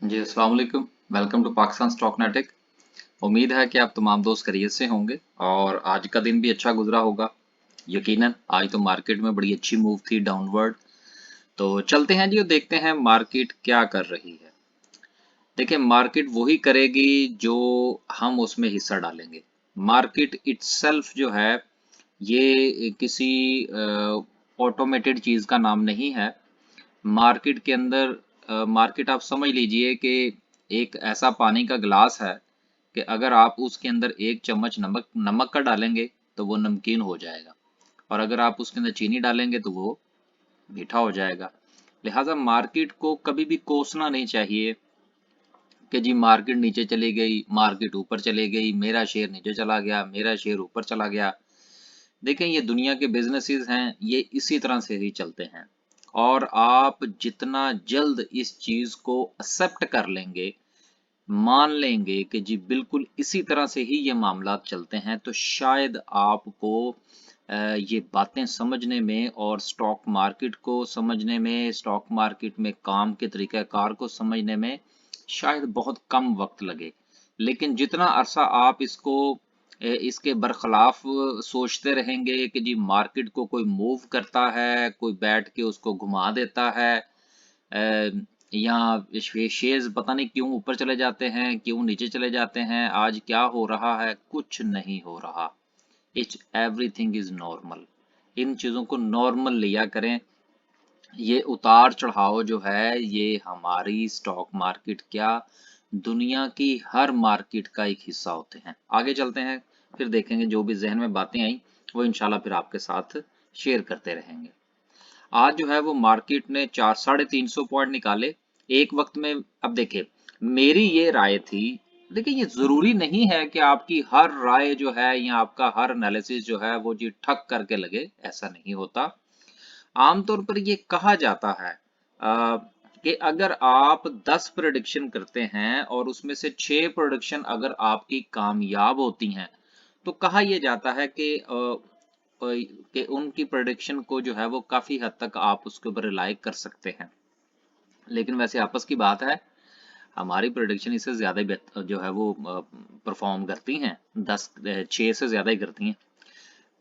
जी अस्सलाम वालेकुम। Welcome to Pakistan stock नेटिक। उम्मीद है कि आप तमाम दोस्त खैरियत से होंगे और आज का दिन भी अच्छा गुजरा होगा। यकीनन आज तो मार्केट में बड़ी अच्छी मूव थी डाउनवर्ड। तो चलते हैं जी और देखते हैं मार्केट क्या कर रही है। देखिए मार्केट वही करेगी जो हम उसमें हिस्सा डालेंगे। मार्केट इटसेल्फ जो है ये किसी ऑटोमेटेड चीज़ का नाम नहीं है। मार्केट के अंदर मार्केट आप समझ लीजिए कि एक ऐसा पानी का गिलास है कि अगर आप उसके अंदर एक चम्मच नमक नमक का डालेंगे तो वो नमकीन हो जाएगा, और अगर आप उसके अंदर चीनी डालेंगे तो वो मीठा हो जाएगा। लिहाजा मार्केट को कभी भी कोसना नहीं चाहिए कि जी मार्केट नीचे चली गई, मार्केट ऊपर चली गई, मेरा शेयर नीचे चला गया, मेरा शेयर ऊपर चला गया। देखें ये दुनिया के बिजनेसेस हैं, ये इसी तरह से ही चलते हैं। और आप जितना जल्द इस चीज को एक्सेप्ट कर लेंगे, मान लेंगे कि जी बिल्कुल इसी तरह से ही ये मामला चलते हैं, तो शायद आपको ये बातें समझने में और स्टॉक मार्केट को समझने में, स्टॉक मार्केट में काम के तरीक़ाकार को समझने में शायद बहुत कम वक्त लगे। लेकिन जितना अरसा आप इसको इसके बरखिलाफ सोचते रहेंगे कि जी मार्केट को कोई मूव करता है, कोई बैठ के उसको घुमा देता है, या शेयर्स पता नहीं क्यों ऊपर चले जाते हैं, क्यों नीचे चले जाते हैं, आज क्या हो रहा है, कुछ नहीं हो रहा। It's everything is normal. इन चीज़ों को नॉर्मल लिया करें। ये उतार चढ़ाव जो है ये हमारी स्टॉक मार्केट क्या, दुनिया की हर मार्केट का एक हिस्सा होते हैं। आगे चलते हैं, फिर देखेंगे जो भी जहन में बातें आई वो इंशाल्लाह फिर आपके साथ शेयर करते रहेंगे। आज जो है वो मार्केट ने 350 पॉइंट निकाले एक वक्त में। अब देखिए मेरी ये राय थी, देखिए ये जरूरी नहीं है कि आपकी हर राय जो है या आपका हर एनालिसिस जो है वो जी ठक करके लगे, ऐसा नहीं होता। आमतौर पर ये कहा जाता है कि अगर आप 10 प्रेडिक्शन करते हैं और उसमें से 6 प्रेडिक्शन अगर आपकी कामयाब होती हैं, तो कहा यह जाता है कि उनकी प्रेडिक्शन को जो है वो काफी हद तक आप उसके ऊपर रिलाई कर सकते हैं। लेकिन वैसे आपस की बात है, हमारी प्रेडिक्शन इससे ज्यादा जो है वो परफॉर्म करती हैं, 6 से ज्यादा ही करती हैं।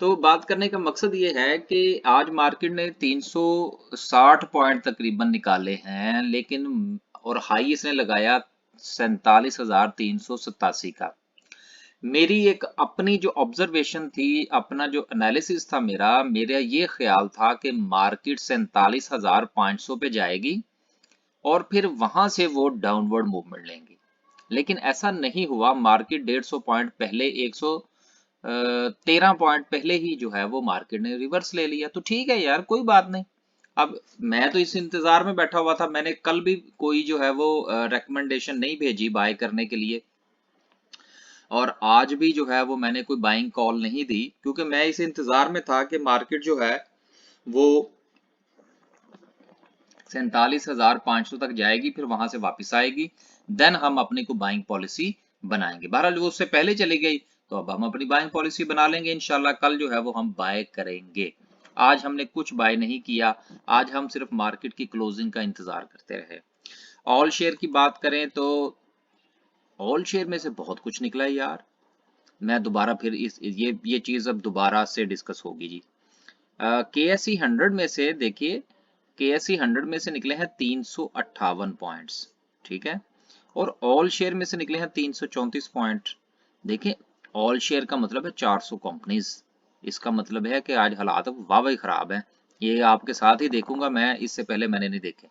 तो बात करने का मकसद ये है कि आज मार्केट ने 360 पॉइंट तकरीबन निकाले हैं, लेकिन और हाई इसने लगाया 47,387 का। मेरी एक अपनी जो ऑब्जर्वेशन थी, अपना जो एनालिसिस था, मेरा ये ख्याल था कि मार्केट 47,500 पे जाएगी और फिर वहां से वो डाउनवर्ड मूवमेंट लेंगी। लेकिन ऐसा नहीं हुआ। मार्केट 150 पॉइंट पहले, 113 पॉइंट पहले ही जो है वो मार्केट ने रिवर्स ले लिया। तो ठीक है यार, कोई बात नहीं। अब मैं तो इस इंतजार में बैठा हुआ था, मैंने कल भी कोई जो है वो रिकमेंडेशन नहीं भेजी बाय करने के लिए, और आज भी जो है वो मैंने कोई बाइंग कॉल नहीं दी, क्योंकि मैं इस इंतजार में था कि मार्केट जो है वो 47,500 तक जाएगी, फिर वहां से वापस आएगी, देन हम अपनी को बाइंग पॉलिसी बनाएंगे। बहरहाल वो उससे पहले चली गई, तो अब हम अपनी बाइंग पॉलिसी बना लेंगे इंशाल्लाह। कल जो है वो हम बाय करेंगे। आज हमने कुछ बाय नहीं किया, आज हम सिर्फ मार्केट की क्लोजिंग का इंतजार करते रहे। ऑल शेयर की बात करें तो ऑल शेयर में से बहुत कुछ निकला है यार। मैं दोबारा फिर इस ये चीज अब दोबारा से डिस्कस होगी जी। के एस सी 100 में से देखिए, के एस सी 100 में से निकले हैं 358 पॉइंट्स, ठीक है। और ऑल शेयर में से निकले हैं 334 पॉइंट। देखिए ऑल शेयर का मतलब है 400 कंपनीज। इसका मतलब है कि आज हालात वाकई खराब है। ये आपके साथ ही देखूंगा मैं, इससे पहले मैंने नहीं देखे।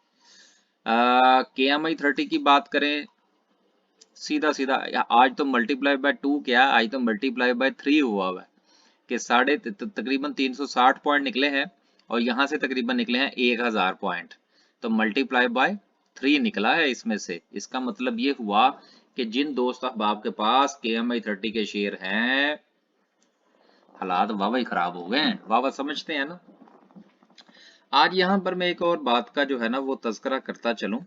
के एम आई 30 की बात करें, सीधा सीधा आज तो मल्टीप्लाई बाय 2 क्या, आज तो मल्टीप्लाई बाय 3 हुआ है कि तकरीबन 360 पॉइंट निकले हैं, और यहां से तकरीबन निकले हैं 1000 पॉइंट। तो मल्टीप्लाई बाय 3 निकला है इसमें से। इसका मतलब ये हुआ कि जिन दोस्त अहबाब के पास के एम आई 30 के शेयर हैं, हालात वाह खराब हो गए हैं। वाह समझते हैं ना। आज यहां पर मैं एक और बात का जो है ना वो तस्करा करता चलूं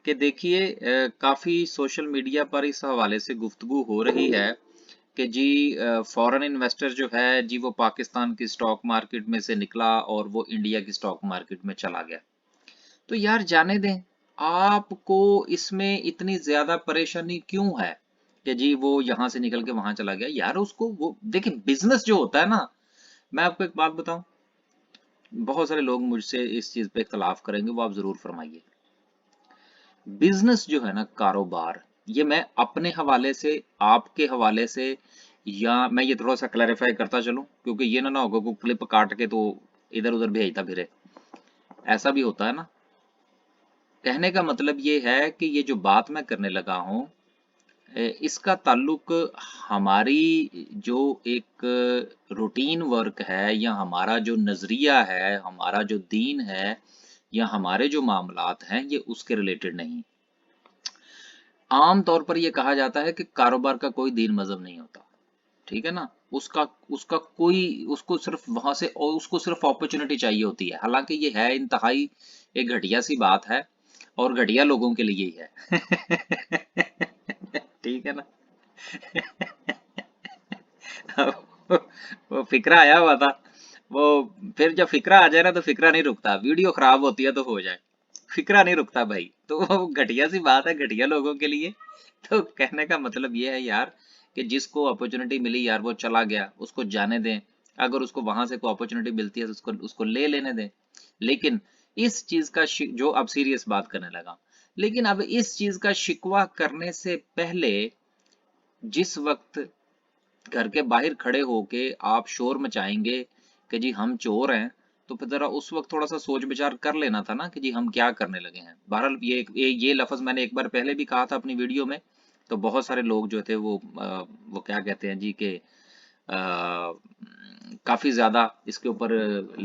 कि देखिए काफी सोशल मीडिया पर इस हवाले से गुफ्तगू हो रही है कि जी फॉरेन इन्वेस्टर जो है जी वो पाकिस्तान की स्टॉक मार्केट में से निकला और वो इंडिया की स्टॉक मार्केट में चला गया। तो यार जाने दें, आपको इसमें इतनी ज्यादा परेशानी क्यों है कि जी वो यहां से निकल के वहां चला गया? यार उसको वो देखिए, बिजनेस जो होता है ना, मैं आपको एक बात बताऊं, बहुत सारे लोग मुझसे इस चीज पे इख्तलाफ करेंगे, वो आप जरूर फरमाइए। बिजनेस जो है ना, कारोबार, ये मैं अपने हवाले से, आपके हवाले से, या मैं ये थोड़ा सा क्लैरिफाई करता चलूं, क्योंकि ये ना होगा को क्लिप काट के तो इधर उधर भेजता फिरे, ऐसा भी होता है ना। कहने का मतलब ये है कि ये जो बात मैं करने लगा हूं, इसका ताल्लुक हमारी जो एक रूटीन वर्क है, या हमारा जो नजरिया है, हमारा जो दीन है, या हमारे जो मामलात हैं, ये उसके रिलेटेड नहीं। आम तौर पर यह कहा जाता है कि कारोबार का कोई दीन मजहब नहीं होता, ठीक है ना। उसका उसका कोई, उसको सिर्फ वहां से, और उसको सिर्फ अपॉर्चुनिटी चाहिए होती है। हालांकि ये है इंतहाई एक घटिया सी बात है, और घटिया लोगों के लिए ही है। ठीक है ना। वो फिक्रा आया हुआ था, वो फिर जब फिक्रा आ जाए ना तो फिक्रा नहीं रुकता, वीडियो खराब होती है तो हो जाए, फिक्रा नहीं रुकता भाई। तो वो घटिया सी बात है घटिया लोगों के लिए। तो कहने का मतलब ये है यार, कि जिसको अपॉर्चुनिटी मिली यार वो चला गया, उसको जाने दें। अगर उसको वहां से कोई अपॉर्चुनिटी मिलती है तो उसको उसको ले लेने दें। लेकिन इस चीज का जो अब सीरियस बात करने लगा, लेकिन अब इस चीज का शिकवा करने से पहले, जिस वक्त घर के बाहर खड़े होके आप शोर मचाएंगे कि जी हम चोर हैं, तो फिर जरा उस वक्त थोड़ा सा सोच विचार कर लेना था ना कि जी हम क्या करने लगे हैं। बहरहाल ये लफ्ज मैंने एक बार पहले भी कहा था अपनी वीडियो में, तो बहुत सारे लोग जो थे वो क्या कहते हैं जी के काफी ज्यादा इसके ऊपर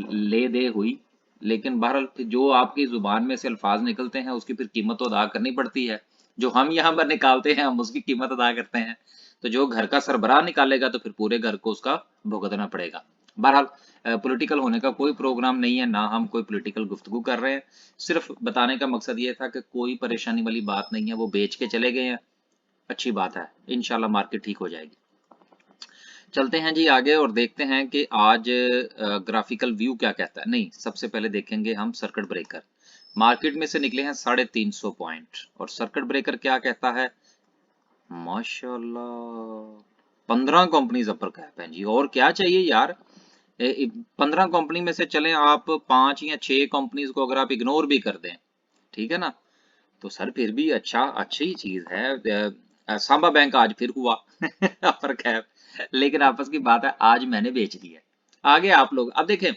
ले दे हुई। लेकिन बहरहाल फिर जो आपकी जुबान में से अल्फाज निकलते हैं उसकी फिर कीमत तो अदा करनी पड़ती है। जो हम यहाँ पर निकालते हैं हम उसकी कीमत अदा करते हैं। तो जो घर का सरबराह निकालेगा तो फिर पूरे घर को उसका भुगतना पड़ेगा। बहरहाल पॉलिटिकल होने का कोई प्रोग्राम नहीं है, ना हम कोई पॉलिटिकल गुफ्तगू कर रहे हैं। सिर्फ बताने का मकसद ये था कि कोई परेशानी वाली बात नहीं है, वो बेच के चले गए हैं, अच्छी बात है, इंशाल्लाह मार्केट ठीक हो जाएगी। चलते हैं जी आगे और देखते हैं कि आज ग्राफिकल व्यू क्या कहता है। नहीं, सबसे पहले देखेंगे हम सर्किट ब्रेकर। मार्केट में से निकले हैं 350 पॉइंट, और सर्किट ब्रेकर क्या कहता है? माशाल्लाह, 15 कंपनीज अपर कैप हैं जी, और क्या चाहिए यार। 15 कंपनी में से चलें आप 5 या 6 कंपनीज को अगर आप इग्नोर भी कर दें, ठीक है ना, तो सर फिर भी अच्छी चीज है। सांबा बैंक आज फिर हुआ अपर कैप, लेकिन आपस की बात है आज मैंने बेच दिया। आगे आप लोग अब देखें,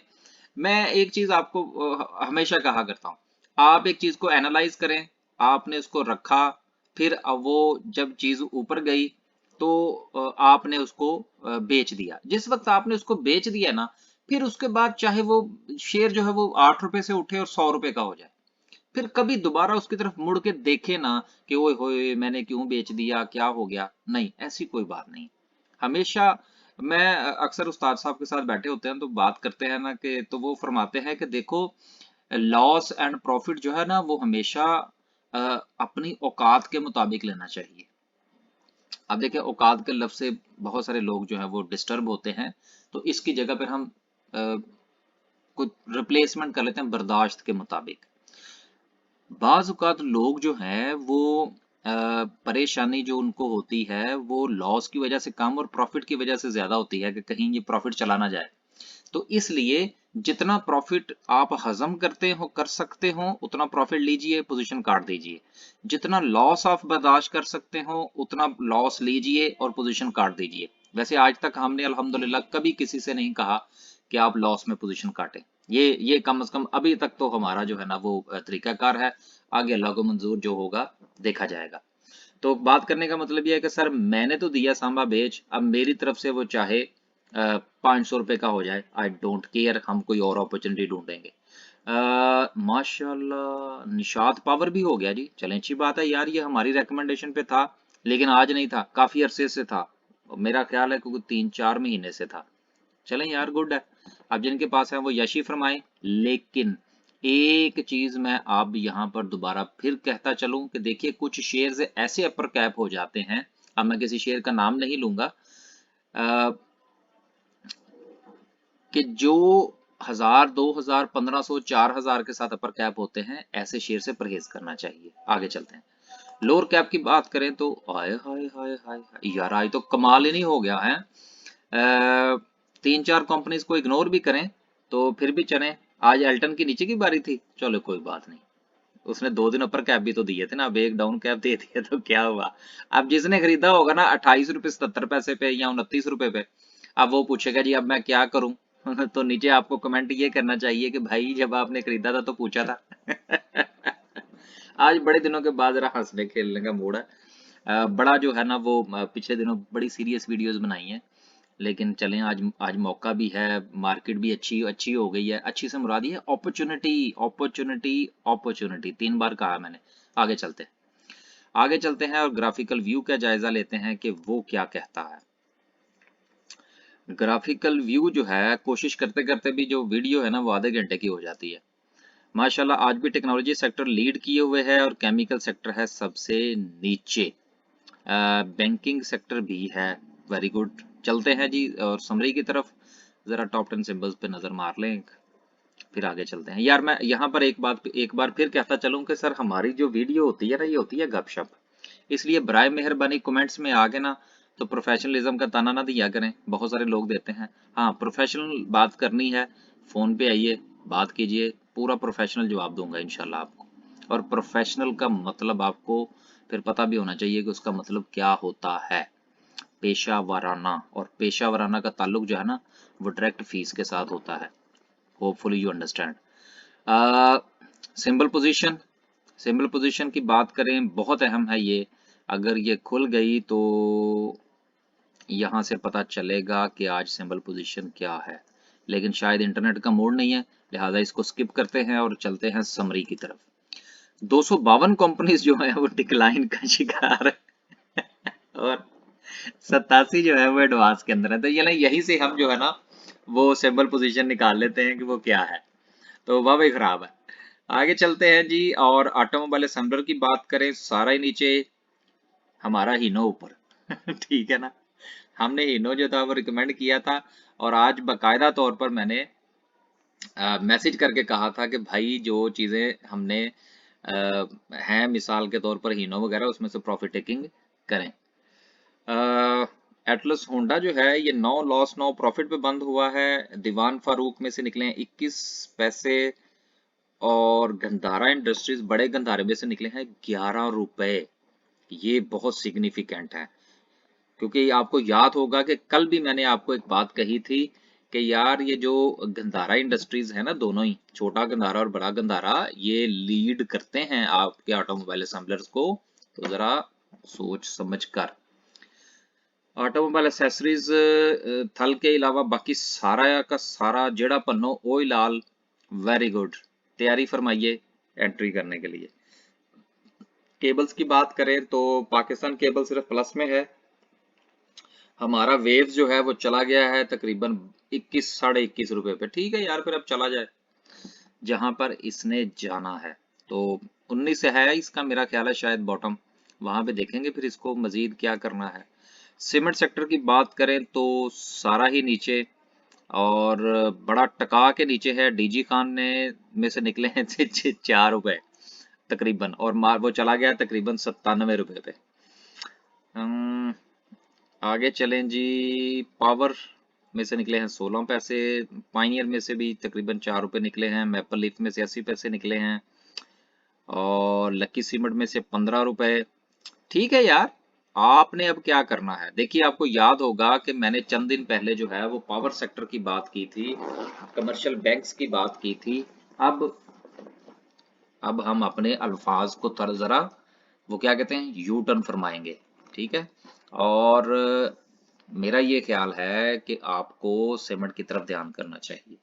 मैं एक चीज आपको हमेशा कहा करता हूं, आप एक चीज को एनालाइज करें, आपने उसको रखा, फिर अब वो जब चीज ऊपर गई तो आपने उसको बेच दिया। जिस वक्त आपने उसको बेच दिया ना, फिर उसके बाद चाहे वो शेयर जो है वो 8 रुपए से उठे और 100 रुपए का हो जाए, फिर कभी दोबारा उसकी तरफ मुड़ के देखे ना कि ओए होए मैंने क्यों बेच दिया, क्या हो गया। नहीं, ऐसी कोई बात नहीं। हमेशा मैं अक्सर उस्ताद साहब के साथ बैठे होते हैं तो बात करते हैं ना, कि तो वो फरमाते हैं कि देखो, लॉस एंड प्रॉफिट जो है ना वो हमेशा अपनी औकात के मुताबिक लेना चाहिए। अब देखिए, औकात के लफ्ज से बहुत सारे लोग जो है वो डिस्टर्ब होते हैं, तो इसकी जगह पर हम कुछ रिप्लेसमेंट कर लेते हैं बर्दाश्त के मुताबिक। बाज औकात लोग जो हैं वो परेशानी जो उनको होती है वो लॉस की वजह से कम और प्रॉफिट की वजह से ज्यादा होती है, कि कहीं ये प्रॉफिट चला ना जाए। तो इसलिए जितना प्रॉफिट आप हजम करते हो कर सकते हो उतना प्रॉफिट लीजिए, पोजीशन काट दीजिए। जितना लॉस आप बर्दाश्त कर सकते हो उतना लॉस लीजिए और पोजीशन काट दीजिए। वैसे आज तक हमने अल्हम्दुलिल्लाह कभी किसी से नहीं कहा कि आप लॉस में पोजीशन काटें। ये कम से कम अभी तक तो हमारा जो है ना वो तरीकाकार है। आगे अल्लाह को मंजूर जो होगा देखा जाएगा। तो बात करने का मतलब यह है कि सर मैंने तो दिया सांबा बेच, अब मेरी तरफ से वो चाहे 500 रुपए का हो जाए, आई डोंट केयर, हम कोई और अपॉर्चुनिटी ढूंढेंगे। माशाल्लाह, निशात पावर भी हो गया जी, चलें अच्छी बात है यार, ये हमारी रिकमेंडेशन पे था, लेकिन आज नहीं था, काफी अरसे से था, मेरा ख्याल है क्योंकि 3-4 महीने से था। चलें यार, गुड है। अब जिनके पास है वो यशी फरमाए। लेकिन एक चीज मैं अब यहां पर दोबारा फिर कहता चलूं कि देखिए, कुछ शेयर्स ऐसे अपर कैप हो जाते हैं, अब मैं किसी शेयर का नाम नहीं लूंगा, कि जो 1000, 2000, 1500, 4000 के साथ अपर कैप होते हैं, ऐसे शेयर से परहेज करना चाहिए। आगे चलते हैं। लोअर कैप की बात करें तो आए हाय हाय हाय हाय यार, आज तो कमाल ही नहीं हो गया है। 3-4 कंपनीज को इग्नोर भी करें तो फिर भी चले। आज एल्टन की नीचे की बारी थी, चलो कोई बात नहीं, उसने 2 दिन अपर कैप भी तो दिए थे ना, अब एक डाउन कैप दे दिया तो क्या हुआ। अब जिसने खरीदा होगा ना 28 रुपये 77 पैसे पे या 29 रुपए पे, अब वो पूछेगा जी अब मैं क्या करूं। तो नीचे आपको कमेंट ये करना चाहिए कि भाई जब आपने खरीदा था तो पूछा था। आज बड़े दिनों के बाद जरा हंसने खेलने का मूड है। बड़ा जो है ना वो पिछले दिनों बड़ी सीरियस वीडियोस बनाई हैं, लेकिन चलें आज आज मौका भी है, मार्केट भी अच्छी अच्छी हो गई है। अच्छी से मुराद ये अपॉर्चुनिटी, अपॉर्चुनिटी, अपॉर्चुनिटी 3 बार कहा मैंने। आगे चलते हैं, आगे चलते हैं और ग्राफिकल व्यू का जायजा लेते हैं कि वो क्या कहता है। ग्राफिकल व्यू जो है, कोशिश करते करते भी जो वीडियो है ना वो आधे घंटे की हो जाती है। माशाल्लाह आज भी टेक्नोलॉजी सेक्टर लीड किए हुए है और केमिकल सेक्टर है सबसे नीचे। बैंकिंग सेक्टर भी है, वेरी गुड। चलते हैं जी और समरी की तरफ, जरा टॉप 10 सिंबल्स पे नजर मार लें, फिर आगे चलते हैं। यार मैं यहाँ पर एक बार फिर कहता चलूं कि सर हमारी जो वीडियो होती है ना ये होती है गपशप, इसलिए बराए मेहरबानी कमेंट्स में आगे ना तो प्रोफेशनलिज्म का ताना ना दिया करें, बहुत सारे लोग देते हैं। हाँ प्रोफेशनल बात करनी है, फोन पे आइए, बात कीजिए, पूरा प्रोफेशनल जवाब दूंगा इंशाल्लाह आपको। और प्रोफेशनल का मतलब आपको फिर पता भी होना चाहिए कि उसका मतलब क्या होता है, पेशा वाराना। और पेशा वाराना का ताल्लुक जो है ना वो डायरेक्ट फीस के साथ होता है। Hopefully you understand. Symbol position, symbol position की बात करें बहुत अहम है ये। अगर ये खुल गई तो यहाँ से पता चलेगा कि आज सिंबल पोजीशन क्या है, लेकिन शायद इंटरनेट का मूड नहीं है, लिहाजा इसको स्किप करते हैं और चलते हैं समरी की तरफ। 252 कंपनीज जो है वो डिक्लाइन का शिकार है और 87 जो है वो एडवांस के अंदर है। तो ये ना यहीं से हम जो है ना वो सिंबल पोजीशन निकाल लेते हैं कि वो क्या है, तो वह भी खराब है। आगे चलते हैं जी और ऑटोमोबाइल असेंबलर की बात करें, सारा ही नीचे, हमारा हीनो ऊपर। ठीक है ना, हमने हीनो जो था वो रिकमेंड किया था और आज बकायदा तौर पर मैंने मैसेज करके कहा था कि भाई जो चीज़ें हमने हैं मिसाल के तौर पर हीनो वगैरह उसमें से प्रॉफिट टेकिंग करें। एटलस होंडा जो है ये 9 लॉस 9 प्रॉफिट पे बंद हुआ है। दीवान फारूक में से निकले हैं 21 पैसे और गंधारा इंडस्ट्रीज बड़े गंधारे में से निकले हैं 11 रुपए। ये बहुत सिग्निफिकेंट है, क्योंकि आपको याद होगा कि कल भी मैंने आपको एक बात कही थी कि यार ये जो गंधारा इंडस्ट्रीज है ना, दोनों ही छोटा गंधारा और बड़ा गंधारा ये लीड करते हैं आपके ऑटोमोबाइल असेंबलर्स को, तो जरा सोच समझ कर। ऑटोमोबाइल एसेसरीज थल के अलावा बाकी सारा का सारा जेड़ा पन्नो ओ ही लाल। वेरी गुड, तैयारी फरमाइए एंट्री करने के लिए। केबल्स की बात करें तो पाकिस्तान केबल सिर्फ प्लस में है। हमारा वेव्स जो है वो चला गया है तकरीबन 21 साढ़े 21 रुपए पे। ठीक है यार, फिर अब चला जाए जहां पर इसने जाना है। तो 19 से है इसका मेरा ख्याल है शायद बॉटम, वहां पे देखेंगे फिर इसको मजीद क्या करना है। सीमेंट सेक्टर की बात करें तो सारा ही नीचे और बड़ा टका के नीचे है। डीजी खान ने में से निकले हैं 4 रुपए तकरीबन और वो चला गया तकरीबन 97 रुपए पे। हम आगे चलें जी, पावर में से निकले हैं 16 पैसे, पाइनियर में से भी तकरीबन 4 रुपए निकले हैं, मैपल लीफ में से 80 पैसे निकले हैं और लकी सीमेंट में से 15 रुपए। ठीक है यार, आपने अब क्या करना है, देखिए आपको याद होगा कि मैंने चंद दिन पहले जो है वो पावर सेक्टर की बात की थी, कमर्शियल बैंक्स की बात की थी। अब अब हम अपने अल्फाज को जरा वो क्या कहते हैं यू टर्न फरमाएंगे। ठीक है, और मेरा ये ख्याल है कि आपको सीमेंट की तरफ ध्यान करना चाहिए।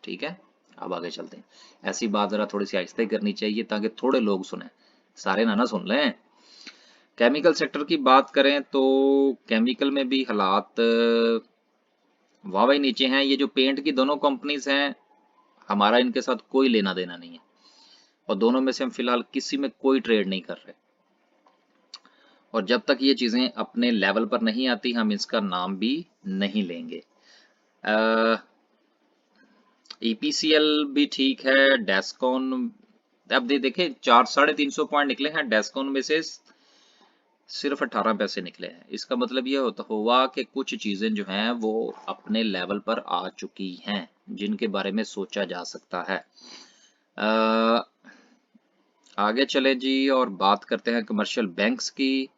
ठीक है, अब आगे चलते हैं। ऐसी बात जरा थोड़ी सी आहिस्ते ही करनी चाहिए ताकि थोड़े लोग सुने, सारे ना सुन लें। केमिकल सेक्टर की बात करें तो केमिकल में भी हालात वाह नीचे हैं। ये जो पेंट की दोनों कंपनीज हैं, हमारा इनके साथ कोई लेना देना नहीं है और दोनों में से हम फिलहाल किसी में कोई ट्रेड नहीं कर रहे। और जब तक ये चीजें अपने लेवल पर नहीं आती हम इसका नाम भी नहीं लेंगे। ईपीसीएल भी ठीक है, डेस्कॉन अब देखें 400-350 पॉइंट निकले हैं, डेस्कॉन में से सिर्फ 18 पैसे निकले हैं। इसका मतलब ये होता हुआ कि कुछ चीजें जो हैं वो अपने लेवल पर आ चुकी हैं जिनके बारे में सोचा जा सकता है। अ, आगे चले जी और बात करते हैं कमर्शियल बैंक्स की।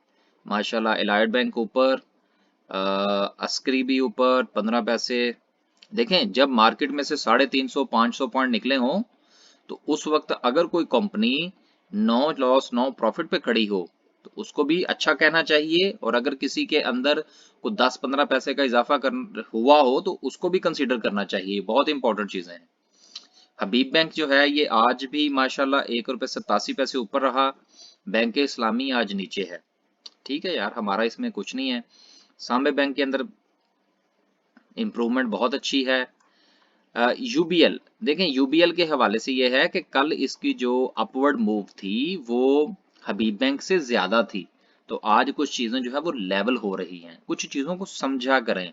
माशाल्लाह एलाइड बैंक ऊपर, अस्करी भी ऊपर 15 पैसे। देखें जब मार्केट में से 350-500 पॉइंट निकले हों तो उस वक्त अगर कोई company no loss no profit पे खड़ी हो तो उसको भी अच्छा कहना चाहिए, और अगर किसी के अंदर को 10-15 पैसे का इजाफा कर हुआ हो तो उसको भी कंसीडर करना चाहिए। बहुत इंपॉर्टेंट चीजें हैं। हबीब बैंक जो है ये आज भी माशाल्लाह 1 रुपये 87 पैसे ऊपर रहा। बैंक इस्लामी आज नीचे है। ठीक है यार, हमारा इसमें कुछ नहीं है। सांबे बैंक के अंदर इंप्रूवमेंट बहुत अच्छी है। यूबीएल देखें, यूबीएल के हवाले से ये है कि कल इसकी जो अपवर्ड मूव थी वो हबीब बैंक से ज्यादा थी, तो आज कुछ चीजें जो है वो लेवल हो रही हैं। कुछ चीजों को समझा करें,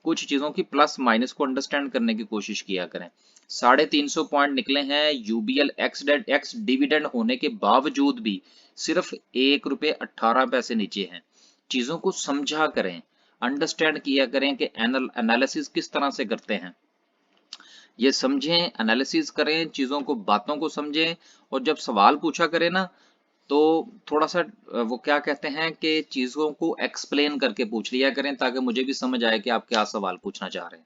कुछ चीजों की प्लस माइनस को अंडरस्टैंड करने की कोशिश किया करें। 350 पॉइंट निकले हैं, यूबीएल एक्स डिविडेंड होने के बावजूद भी सिर्फ 1 रुपये 18 पैसे नीचे हैं। चीजों को समझा करें, अंडरस्टैंड किया करें कि एनालिसिस किस तरह से करते हैं, ये समझें, एनालिसिस करें, चीजों को बातों को समझें। और जब सवाल पूछा करें ना तो थोड़ा सा वो क्या कहते हैं कि चीजों को एक्सप्लेन करके पूछ लिया करें ताकि मुझे भी समझ आए कि आप क्या सवाल पूछना चाह रहे हैं।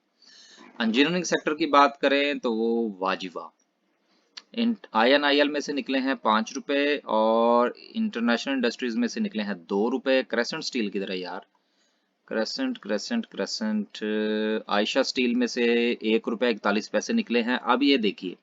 इंजीनियरिंग सेक्टर की बात करें तो वो वाजिबा। INIL में से निकले हैं 5 रुपए और इंटरनेशनल इंडस्ट्रीज में से निकले हैं 2 रुपए। क्रेसेंट स्टील की तरह यार, crescent crescent crescent Ayesha steel में से 1 रुपया 41 पैसे निकले हैं। अब ये देखिए,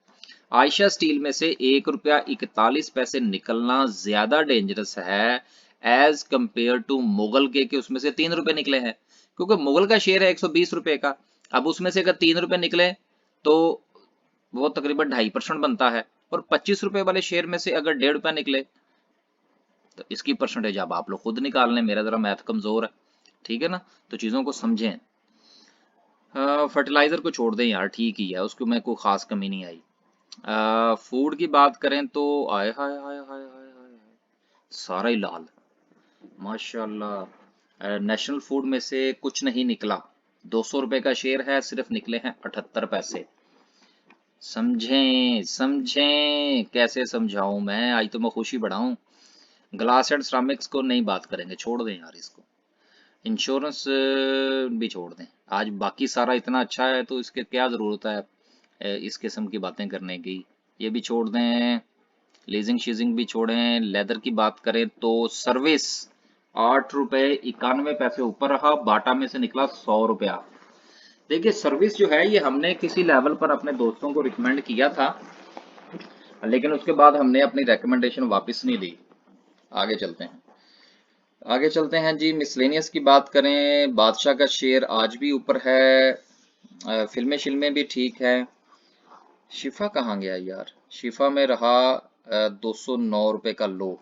आयशा स्टील में से 1 रुपया 41 पैसे निकलना ज्यादा डेंजरस है एज कंपेयर टू मुगल के उसमें से 3 रुपए निकले हैं, क्योंकि मुगल का शेयर है 120 रुपए का। अब उसमें से अगर 3 रुपए निकले तो वो तकरीबन 2.5% बनता है, और 25 रुपए वाले शेयर में से अगर 1.5 रुपया निकले तो इसकी परसेंटेज अब आप लोग खुद निकाल लें, मेरा जरा मैथ कमजोर है। ठीक है ना, तो चीजों को समझें। फर्टिलाइजर को छोड़ दें यार, ठीक ही है, उसको में कोई खास कमी नहीं आई। फूड की बात करें तो आय हाय हाय हाय हाय हाय हाय, सारा ही लाल माशाल्लाह। नेशनल फूड में से कुछ नहीं निकला, 200 रुपए का शेयर है, सिर्फ निकले हैं 78 पैसे। समझें समझें, कैसे समझाऊं मैं, आज तो मैं खुशी बढ़ाऊं। ग्लास एंड सिरामिक्स को नहीं बात करेंगे, छोड़ दें यार इसको। इंश्योरेंस भी छोड़ दें, आज बाकी सारा इतना अच्छा है तो इसके क्या जरूरत है इस किस्म की बातें करने की। ये भी छोड़ दें, लीजिंग शीजिंग भी छोड़ें। लेदर की बात करें तो सर्विस 8 रुपये 91 पैसे ऊपर रहा, बाटा में से निकला 100 रुपया। देखिए सर्विस जो है ये हमने किसी लेवल पर अपने दोस्तों को रिकमेंड किया था, लेकिन उसके बाद हमने अपनी रिकमेंडेशन वापस नहीं ली। आगे चलते हैं, आगे चलते हैं जी। मिसलेनियस की बात करें, बादशाह का शेयर आज भी ऊपर है। फिल्में शिल्में भी ठीक है। शिफा कहाँ गया यार, शिफा में रहा 209 रुपए का लो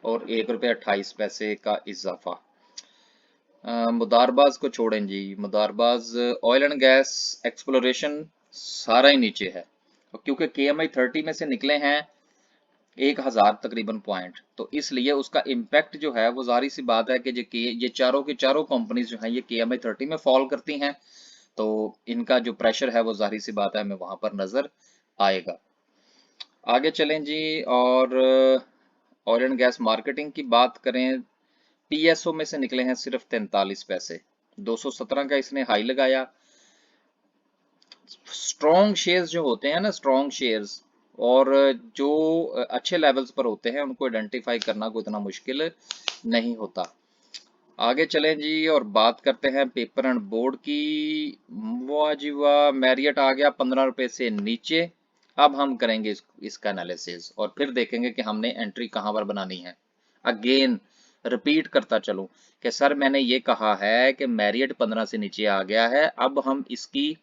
और 1 रुपये 28 पैसे का इजाफा। मुदारबाज को छोड़ें जी, मुदारबाज ऑयल एंड गैस एक्सप्लोरेशन सारा ही नीचे है, क्योंकि KMI 30 में से निकले हैं 1000 तकरीबन पॉइंट, तो इसलिए उसका इम्पैक्ट जो है वो जाहिर सी बात है कि ये चारों के चारों कंपनीज जो हैं ये KMI 30 में फॉल करती हैं, तो इनका जो प्रेशर है वो जाहिर सी बात है हमें वहां पर नजर आएगा। आगे चलें जी, और ऑयल एंड गैस मार्केटिंग की बात करें, PSO में से निकले हैं सिर्फ 43 पैसे, 217 का इसने हाई लगाया। स्ट्रॉन्ग शेयर्स जो होते हैं ना, स्ट्रॉन्ग शेयर्स और जो अच्छे लेवल्स पर होते हैं उनको आइडेंटिफाई करना कोई इतना मुश्किल नहीं होता। आगे चलें जी और बात करते हैं पेपर एंड बोर्ड की। वाह जी वाह, मैरियट आ गया 15 रुपए से नीचे। अब हम करेंगे इसका एनालिसिस और फिर देखेंगे कि हमने एंट्री कहां पर बनानी है। अगेन रिपीट करता चलूं कि सर मैंने ये कहा है कि मैरियट 15 से नीचे आ गया है, अब हम इसकी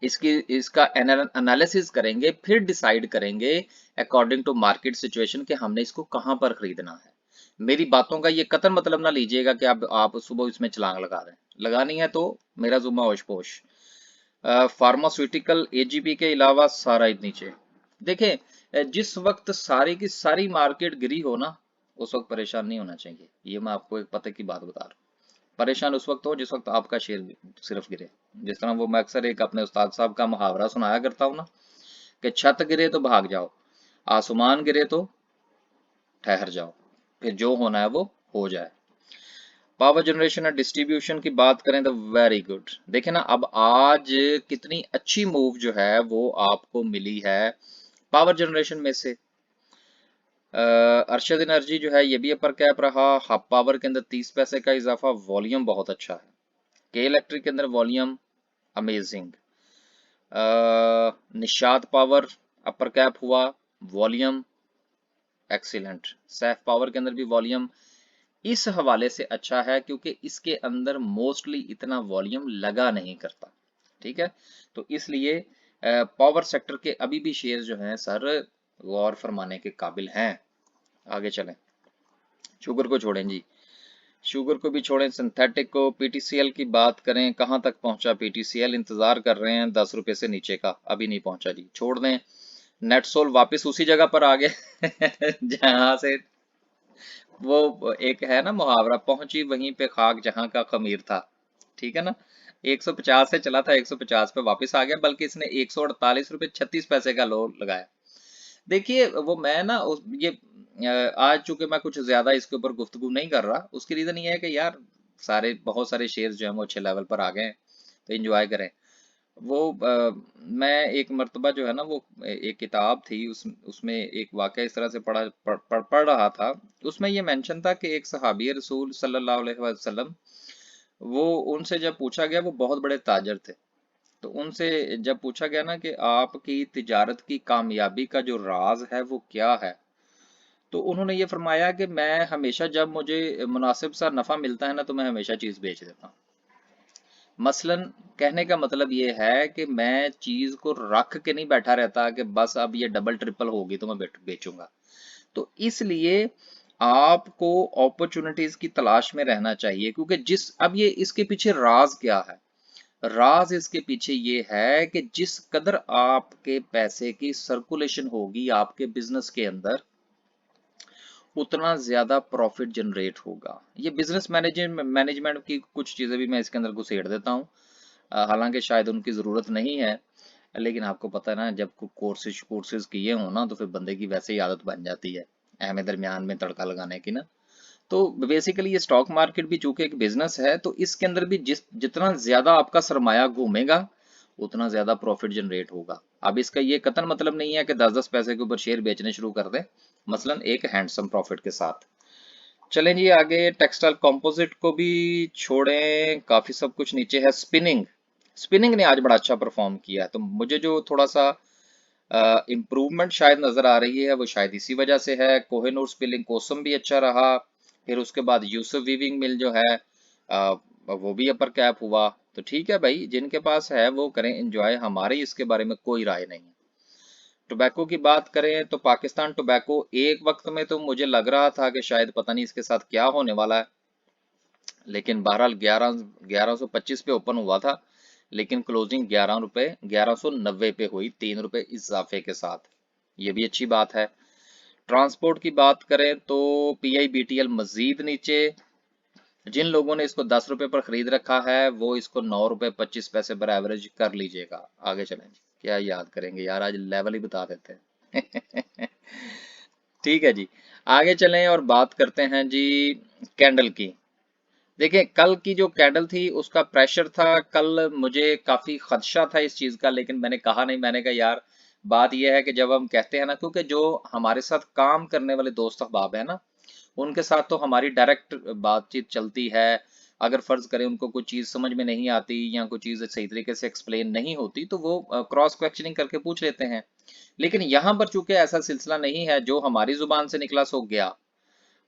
इसकी इसका एनालिसिस करेंगे, फिर डिसाइड करेंगे अकॉर्डिंग टू मार्केट सिचुएशन कि हमने इसको कहां पर खरीदना है। मेरी बातों का ये कतई मतलब ना लीजिएगा कि आप सुबह इसमें छलांग लगा दें, लगानी है तो मेरा जुम्मा होश पोश। फार्मास्यूटिकल एजीपी के अलावा सारा ही नीचे। देखें, जिस वक्त सारी की सारी मार्केट गिरी हो ना, उस वक्त परेशान नहीं होना चाहिए। ये मैं आपको एक पते की बात बता रहा हूँ। परेशान उस वक्त हो जिस वक्त आपका शेयर सिर्फ गिरे। जिस तरह वो मैं अक्सर एक अपने उस्ताद साहब का मुहावरा सुनाया करता हूँ ना, कि छत गिरे तो भाग जाओ, आसमान गिरे तो ठहर जाओ, फिर जो होना है वो हो जाए। पावर जनरेशन और डिस्ट्रीब्यूशन की बात करें तो वेरी गुड। देखें ना, अब आज कितनी अच्छी मूव जो है वो आपको मिली है पावर जनरेशन में से। अरशद एनर्जी जो है ये भी अपर कैप रहा। हब पावर के अंदर 30 पैसे का इजाफा, वॉल्यूम बहुत अच्छा है। के इलेक्ट्रिक के अंदर volume amazing. Nishat power upper cap हुआ, वॉल्यूम एक्सीलेंट। सैफ पावर के अंदर भी वॉल्यूम इस हवाले से अच्छा है क्योंकि इसके अंदर मोस्टली इतना वॉल्यूम लगा नहीं करता। ठीक है, तो इसलिए पावर सेक्टर के अभी भी शेयर जो हैं सर गौर फरमाने के काबिल हैं। आगे चलें, शुगर को छोड़ें जी, शुगर को भी छोड़ें, सिंथेटिक को। पीटीसीएल की बात करें, कहां तक पहुंचा पीटीसीएल? इंतजार कर रहे हैं 10 रुपए से नीचे का, अभी नहीं पहुंचा जी, छोड़ दें। नेटसोल वापस उसी जगह पर आ गए जहां से वो एक है ना मुहावरा, पहुंची वहीं पे खाक जहां का खमीर था। ठीक है ना, 150 से चला था, 150 पे वापस आ गया, बल्कि इसने 148 रुपए 36 पैसे का लो लगाया। देखिए वो मैं ना ये आज चूंकि मैं कुछ ज्यादा इसके ऊपर गुफ्तगू नहीं कर रहा, उसकी रीजन ये है कि यार सारे बहुत सारे शेयर्स जो हैं वो अच्छे लेवल पर आ गए हैं, तो एंजॉय करें। वो मैं एक मर्तबा जो है ना वो एक किताब थी, उसमें एक वाक़या इस तरह से पढ़ रहा था। उसमें ये मेंशन था कि एक सहाबी रसूल सल्लल्लाहु अलैहि वसल्लम, वो उनसे जब पूछा गया, वो बहुत बड़े ताजर थे, तो उनसे जब पूछा गया ना कि आपकी तिजारत की कामयाबी का जो राज है वो क्या है, तो उन्होंने ये फरमाया कि मैं हमेशा जब मुझे मुनासिब सा नफ़ा मिलता है ना, तो मैं हमेशा चीज़ बेच देता हूँ। मसलन कहने का मतलब ये है कि मैं चीज को रख के नहीं बैठा रहता कि बस अब ये डबल ट्रिपल होगी तो मैं बेचूंगा। तो इसलिए आपको अपॉर्चुनिटीज की तलाश में रहना चाहिए, क्योंकि जिस अब ये इसके पीछे राज क्या है? राज इसके पीछे ये है कि जिस कदर आपके पैसे की सर्कुलेशन होगी आपके बिजनेस के अंदर, उतना ज्यादा प्रॉफिट जनरेट होगा। ये बिजनेस मैनेजमेंट की कुछ चीजें भी मैं इसके अंदर घुसेड़ देता हूँ, हालांकि शायद उनकी ज़रूरत नहीं है, लेकिन आपको पता है ना, जब कोर्सेज कोर्सेज किए हो ना तो फिर बंदे की वैसे ही आदत बन जाती है अहम दरमियान में तड़का लगाने की ना। तो बेसिकली ये स्टॉक मार्केट भी चूंकि एक बिजनेस है, तो इसके अंदर भी जितना ज्यादा आपका सरमाया घूमेगा, उतना ज्यादा प्रॉफिट जनरेट होगा। अब इसका ये कतन मतलब नहीं है कि 10-10 पैसे के ऊपर शेयर बेचने शुरू कर दें, मसलन एक हैंडसम प्रॉफिट के साथ। चलें जी आगे, टेक्सटाइल कंपोजिट को भी छोड़ें, काफी सब कुछ नीचे है। स्पिनिंग, स्पिनिंग ने आज बड़ा अच्छा परफॉर्म किया है, तो मुझे जो थोड़ा सा इम्प्रूवमेंट शायद नजर आ रही है वो शायद इसी वजह से है। कोहिनूर स्पिनिंग कोसम भी अच्छा रहा, फिर उसके बाद यूसुफ वीविंग मिल जो है वो भी अपर कैप हुआ। तो ठीक है भाई, जिनके पास है वो करें एंजॉय, हमारी इसके बारे में कोई राय नहीं है। टोबैको की बात करें तो पाकिस्तान टोबैको एक वक्त में तो मुझे लग रहा था कि शायद पता नहीं इसके साथ क्या होने वाला है, लेकिन बहरहाल 1125 पे ओपन हुआ था, लेकिन क्लोजिंग 1190 पे हुई, 3 रुपए इजाफे के साथ। ये भी अच्छी बात है। ट्रांसपोर्ट की बात करें तो PIBTL मजीद नीचे। जिन लोगों ने इसको 10 रुपए पर खरीद रखा है वो इसको 9 रुपए 25 पैसे पर एवरेज कर लीजिएगा। आगे चलें जी, क्या याद करेंगे यार, आज लेवल ही बता देते हैं ठीक है जी, आगे चलें और बात करते हैं जी कैंडल की। देखिए कल की जो कैंडल थी उसका प्रेशर था, कल मुझे काफी खदशा था इस चीज का, लेकिन मैंने कहा नहीं, मैंने कहा यार बात यह है कि जब हम कहते हैं ना, क्योंकि जो हमारे साथ काम करने वाले दोस्त अहबाब है ना, उनके साथ तो हमारी डायरेक्ट बातचीत चलती है। अगर फर्ज करें उनको कोई चीज समझ में नहीं आती या कोई चीज सही तरीके से एक्सप्लेन नहीं होती, तो वो क्रॉस क्वेश्चनिंग करके पूछ लेते हैं। लेकिन यहाँ पर चूंकि ऐसा सिलसिला नहीं है, जो हमारी जुबान से निकला सो गया,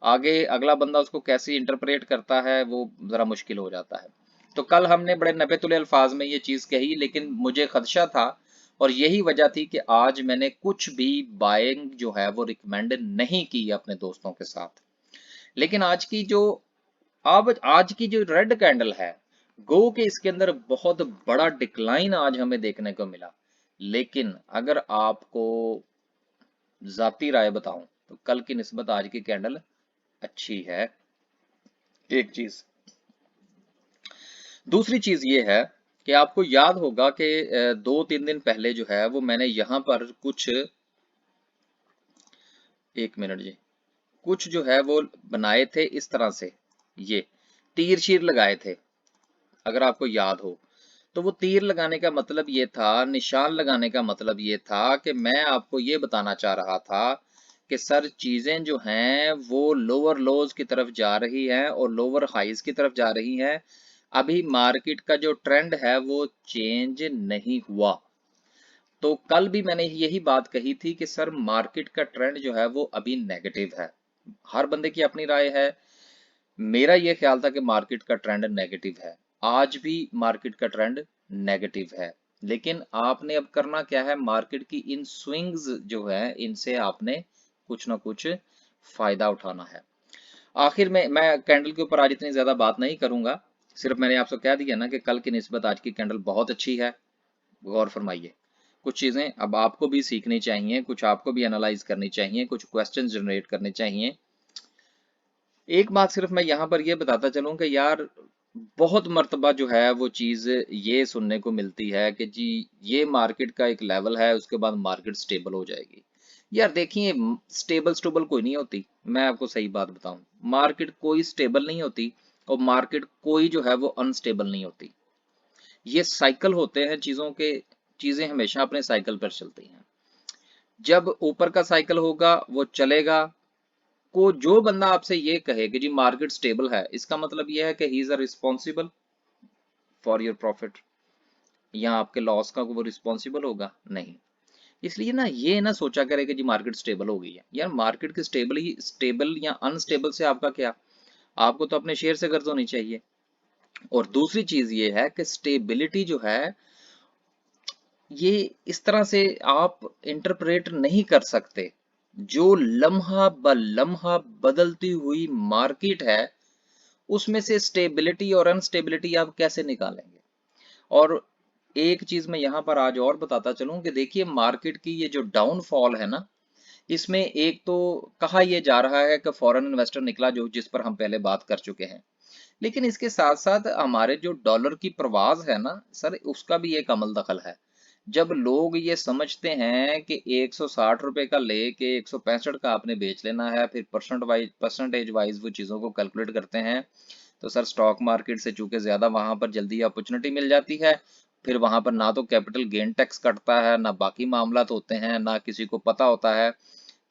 आगे अगला बंदा उसको कैसे इंटरप्रेट करता है वो जरा मुश्किल हो जाता है। तो कल हमने बड़े नपे तुले अल्फाज में ये चीज कही, लेकिन मुझे खदशा था, और यही वजह थी कि आज मैंने कुछ भी बाइंग जो है वो रिकमेंड नहीं की अपने दोस्तों के साथ। लेकिन आज की जो रेड कैंडल है, गो के इसके अंदर बहुत बड़ा डिक्लाइन आज हमें देखने को मिला, लेकिन अगर आपको जाती राय बताऊं तो कल की निस्बत आज की कैंडल अच्छी है। एक चीज, दूसरी चीज ये है कि आपको याद होगा कि 2-3 दिन पहले जो है वो मैंने यहां पर कुछ, एक मिनट जी, कुछ जो है वो बनाए थे इस तरह से, ये तीर शीर लगाए थे अगर आपको याद हो। तो वो तीर लगाने का मतलब ये था, निशान लगाने का मतलब ये था कि मैं आपको ये बताना चाह रहा था कि सर चीजें जो हैं वो लोअर लोज की तरफ जा रही हैं और लोअर हाइज की तरफ जा रही हैं। अभी मार्केट का जो ट्रेंड है वो चेंज नहीं हुआ। तो कल भी मैंने यही बात कही थी कि सर मार्केट का ट्रेंड जो है वो अभी नेगेटिव है। हर बंदे की अपनी राय है। मेरा ये ख्याल था कि मार्केट का ट्रेंड नेगेटिव है। आज भी मार्केट का ट्रेंड नेगेटिव है। लेकिन आपने अब करना क्या है, मार्केट की इन स्विंग्स जो है इनसे आपने कुछ ना कुछ फायदा उठाना है। आखिर में मैं कैंडल के ऊपर आज इतनी ज्यादा बात नहीं करूंगा। सिर्फ मैंने आपसे कह दिया ना कि कल की निस्बत आज की कैंडल बहुत अच्छी है। गौर फरमाइए। कुछ चीजें अब आपको भी सीखनी चाहिए, कुछ आपको भी एनालाइज करनी चाहिए, कुछ क्वेश्चंस जनरेट करने चाहिए। एक बात सिर्फ मैं यहाँ पर ये बताता चलूं कि यार बहुत मर्तबा जो है वो चीज ये सुनने को मिलती है कि जी ये मार्केट का एक लेवल है, उसके बाद मार्केट स्टेबल हो जाएगी। यार देखिए, स्टेबल स्टेबल कोई नहीं होती। मैं आपको सही बात बताऊं, मार्केट कोई स्टेबल नहीं होती और मार्केट कोई जो है वो अनस्टेबल नहीं होती। ये साइकिल होते हैं चीजों के। चीजें हमेशा अपने साइकिल पर चलती हैं। जब ऊपर का साइकिल होगा वो चलेगा। को जो बंदा आपसे ये कहे कि जी मार्केट स्टेबल है, इसका मतलब ये है कि he is a responsible for your profit, या आपके लॉस का वो रिस्पॉन्सिबल होगा नहीं। इसलिए ना ये ना सोचा करे कि जी मार्केट स्टेबल हो गई है। यार मार्केट के स्टेबल या अनस्टेबल से आपका क्या, आपको तो अपने शेयर से गर्ज होनी चाहिए। और दूसरी चीज ये है कि स्टेबिलिटी जो है ये इस तरह से आप इंटरप्रेट नहीं कर सकते। जो लम्हा ब लम्हा बदलती हुई मार्केट है उसमें से स्टेबिलिटी और अनस्टेबिलिटी आप कैसे निकालेंगे। और एक चीज मैं यहां पर आज और बताता चलूं कि देखिए मार्केट की ये जो डाउनफॉल है ना, इसमें एक तो कहा यह जा रहा है कि फॉरेन इन्वेस्टर निकला, जो जिस पर हम पहले बात कर चुके हैं। लेकिन इसके साथ साथ हमारे जो डॉलर की प्रवास है ना सर, उसका भी एक अमल दखल है। जब लोग ये समझते हैं कि 160 रुपए का लेके 165 का आपने बेच लेना है, फिर परसेंटेज वाइज वो चीजों को कैलकुलेट करते हैं, तो सर स्टॉक मार्केट से चूंकि ज्यादा वहां पर जल्दी अपॉर्चुनिटी मिल जाती है, फिर वहां पर ना तो कैपिटल गेन टैक्स कटता है, ना बाकी मामलात होते हैं, ना किसी को पता होता है।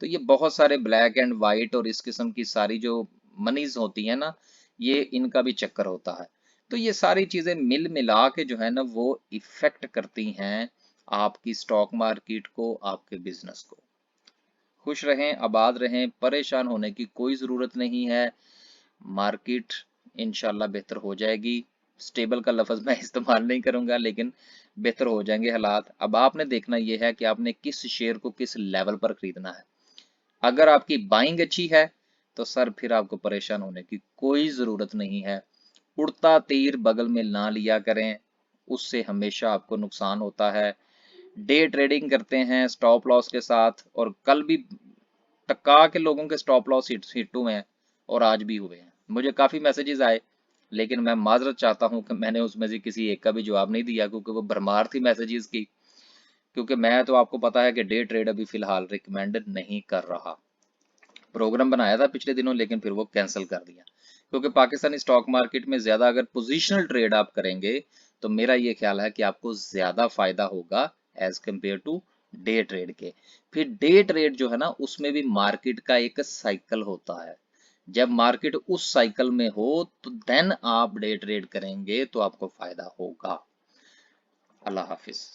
तो ये बहुत सारे ब्लैक एंड वाइट और इस किस्म की सारी जो मनीज होती है ना, ये इनका भी चक्कर होता है। तो ये सारी चीजें मिल मिला के जो है ना वो इफेक्ट करती हैं आपकी स्टॉक मार्केट को, आपके बिजनेस को। खुश रहें, आबाद रहें, परेशान होने की कोई जरूरत नहीं है। मार्केट इंशाल्लाह बेहतर हो जाएगी। स्टेबल का लफ्ज मैं इस्तेमाल नहीं करूंगा, लेकिन बेहतर हो जाएंगे हालात। अब आपने देखना यह है कि आपने किस शेयर को किस लेवल पर खरीदना है। अगर आपकी बाइंग अच्छी है तो सर फिर आपको परेशान होने की कोई जरूरत नहीं है। उड़ता तीर बगल में ना लिया करें, उससे हमेशा आपको नुकसान होता है। डे ट्रेडिंग करते हैं स्टॉप लॉस के साथ, और कल भी टका के लोगों के स्टॉप लॉस हिट हुए हैं और आज भी हुए हैं। मुझे काफी मैसेजेस आए, लेकिन मैं माजरत चाहता हूं कि मैंने उसमें से किसी एक का भी जवाब नहीं दिया, क्योंकि वो भरमार थी मैसेजेस की। क्योंकि मैं तो आपको पता है कि डे ट्रेड अभी फिलहाल रिकमेंड नहीं कर रहा। प्रोग्राम बनाया था पिछले दिनों, लेकिन फिर वो कैंसिल कर दिया। क्योंकि पाकिस्तानी स्टॉक मार्केट में ज्यादा अगर पोजिशनल ट्रेड आप करेंगे तो मेरा ये ख्याल है कि आपको ज्यादा फायदा होगा as compare to day trade के। फिर डे ट्रेड जो है ना उसमें भी मार्केट का एक साइकिल होता है। जब मार्केट उस साइकिल में हो तो देन आप डे ट्रेड करेंगे तो आपको फायदा होगा। अल्लाह हाफिज।